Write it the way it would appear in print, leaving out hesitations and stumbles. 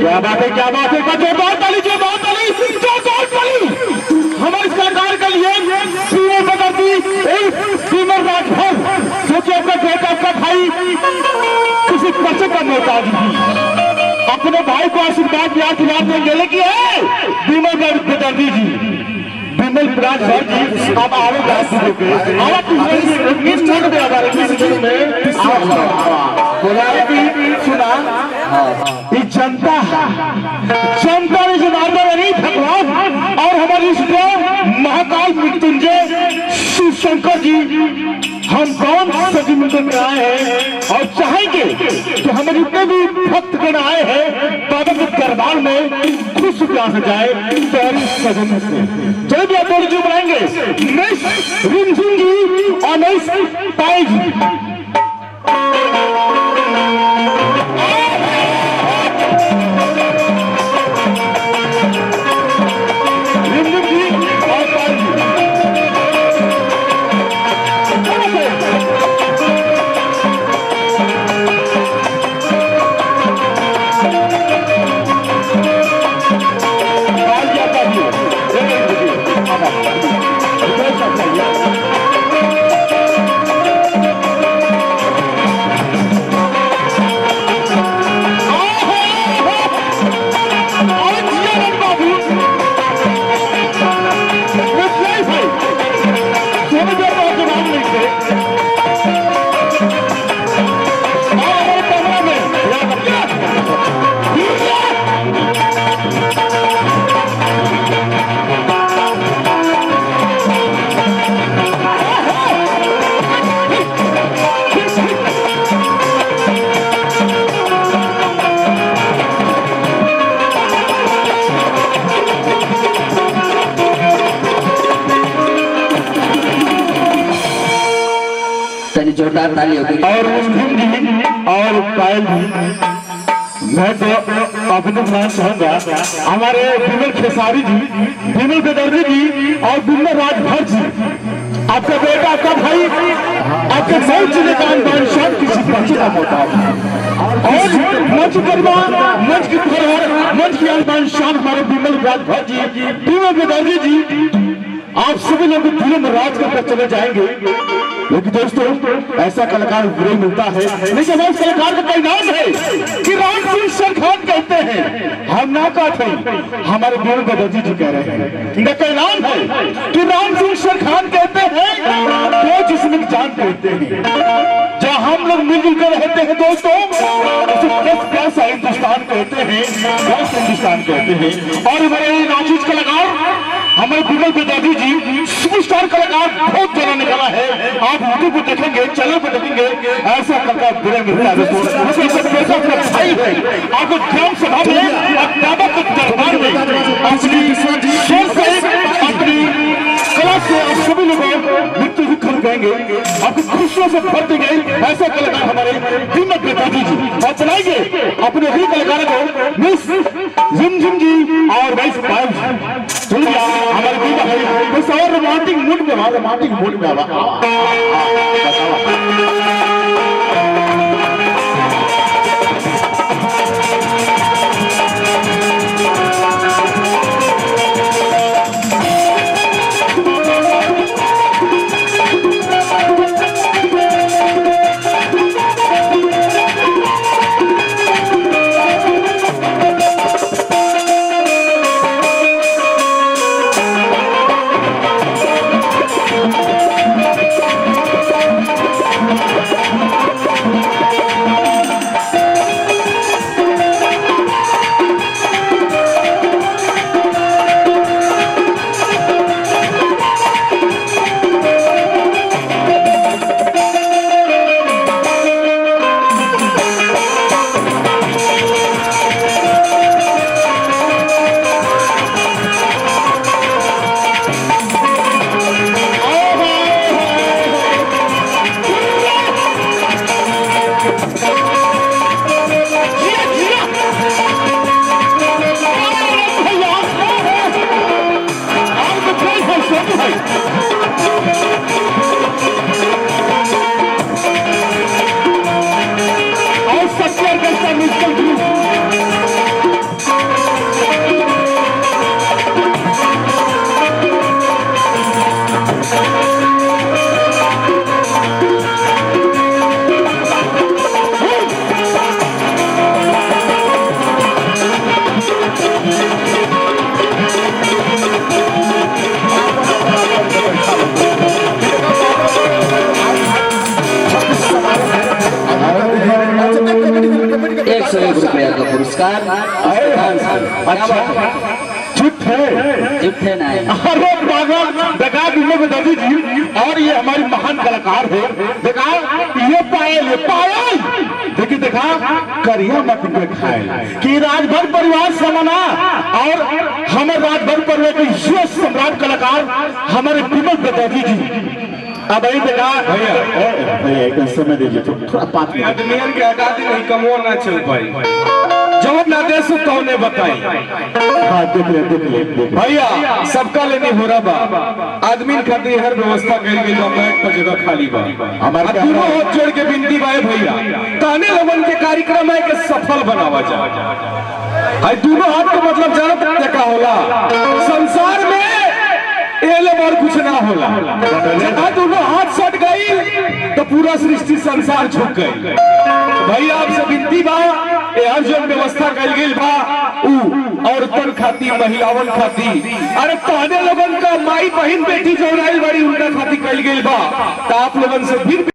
क्या बात है, क्या बात है, जोरदार ताली, जोरदार ताली, जोरदार ताली हमारे सरकार के लिए। पीएम बदरती बीमर राजभर जो कि अपना बेटा, आपका भाई किसी पर्चे का मोहताज नहीं, अपने भाई को आशीर्वाद दिला देंगे। लेकिन है बीमर बदरती जी, बिमल राजभर जी, आप आगे सुना जनता, जनता ने जनार्दन नहीं भगवान और हमारे इष्ट महाकाल मृत्युंजय शिव शंकर जी हम कौन सभी मिलकर में आए हैं और चाहेंगे कि हमारे जितने भी भक्तगण आए हैं बाबा के दरबार में खुश प्यास जाए। सजन से चलो भी आप दोनों जो बनाएंगे रिमझिम जी और नहीं पाई जी। जोरदार ताली होगी। और पायल भी मैं तो अपने ध्यान चाहूंगा हमारे बिमल खेसारी जी, बिमल बेदर्दी जी और बिमल राजभर जी, आपका बेटा, आपका भाई, आपके बहुत जिले का अनुमान किसी बच्चे का मोहताज और मंच परिवार, मंच की धरोहर, मंच की अनुमान शान हमारे बिमल राजभर जी, बिमल बेदर्दी जी, आप सभी लोग दिलों में राज करके चले जाएंगे। लेकिन दोस्तों ऐसा कलाकार बुरे मिलता है, लेकिन उस कलाकार का कोई नाम है कि राम सिंह सरखान कहते हैं, हम ना कहते हैं, हमारे बिमल बेदर्दी जी कह रहे हैं, इनका कोई नाम है कि राम सिंह सरखान कहते हैं, तो जिसमें जान कहते हैं। जहाँ हम लोग मिलजुल कर रहते हैं दोस्तों, उसे कैसा हिंदुस्तान कहते हैं, हिंदुस्तान कहते हैं। और हमारे नाचीज कलाकार हमारे बिमल बेदर्दी जी सुपरस्टार कलाकार बहुत जगह निकला है, आप यूट्यूब पर देखेंगे, चैनल पर देखेंगे, ऐसा कलाकार बुरे मिलता है दोस्तों। भाई है आपको ग्राम सभा में और बाबा के दरबार में अपनी शेर से, अपनी कला से आप सभी लोग मृत्यु ही खरीद देंगे, आपको खुशियों से भर देंगे। ऐसा कलाकार हमारे बिमल बेदर्दी जी और चलाएंगे अपने भी कलाकारों को मिस झिमझिम जी और मिस पायल जी। हमारे बीमा है बस और रोमांटिक मूड में, रोमांटिक मूड में पुरस्कार अच्छा झूठ है जितने नहीं अरे पागल देखा बिमल बेदर्जी जी और ये हमारी महान कलाकार है देखा ये पायल देखिए देखा करिया मत पे खाए कि राजभर परिवार समाना और हमारे राजभर परिवार के ये सम्राट कलाकार हमारे बिमल बेदर्जी जी अब यही देखा भैया एक समय दीजिए थोड़ा 5 मिनट आदमी के हटा दी नहीं कमो ना चल पाई जब ना दे सो तो ने बताई हाँ देख ले भैया सबका लेने हो रहा बा आदमी खातिर हर व्यवस्था करी गई बा बैठ पर जगह खाली बा हमारे दोनों हाथ जोड़ के विनती बा भैया ताने लगन के कार्यक्रम है के सफल बनावा जाए आई दोनों हाथ तो मतलब जानत का होला संसार में एले और कुछ ना होला जहाँ दोनों हाथ सट गई तो पूरा सृष्टि संसार झुक गई भैया आपसे विनती बा हर जो व्यवस्था कल गई बा औरतन खाती महिलावन खाती अरे कहने लोगन का माई बहन बेटी जो बड़ी उनका खाती कल गई बा तो आप लोगन से फिर